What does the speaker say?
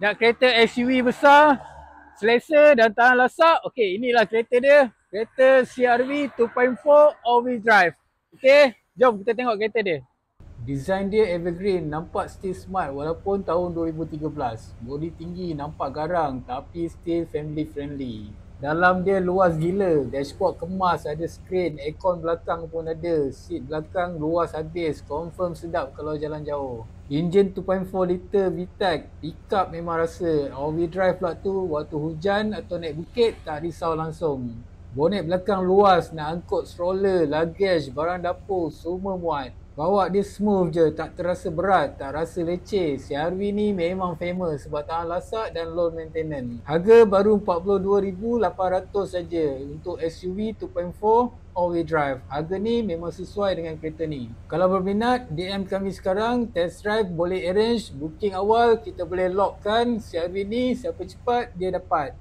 Nak kereta SUV besar, selesa dan tahan lasak. Okey, inilah kereta dia. Kereta CR-V 2.4 all-wheel drive. Okey, jom kita tengok kereta dia. Design dia evergreen, nampak still smart walaupun tahun 2013. Bodi tinggi, nampak garang tapi still family friendly. Dalam dia luas gila, dashboard kemas, ada skrin, aircon belakang pun ada. Seat belakang luas habis, confirm sedap kalau jalan jauh. Enjin 2.4 liter VTEC, pickup memang rasa. All-wheel drive pula tu, waktu hujan atau naik bukit tak risau langsung. Bonet belakang luas, nak angkut stroller, luggage, barang dapur, semua muat. Bawa dia smooth je, tak terasa berat, tak rasa leceh. CR-V ni memang famous sebab tahan lasak dan low maintenance. Harga baru RM42,800 saja untuk SUV 2.4 all-wheel drive. Harga ni memang sesuai dengan kereta ni. Kalau berminat, DM kami sekarang, test drive boleh arrange, booking awal, kita boleh lockkan CR-V ni, siapa cepat dia dapat.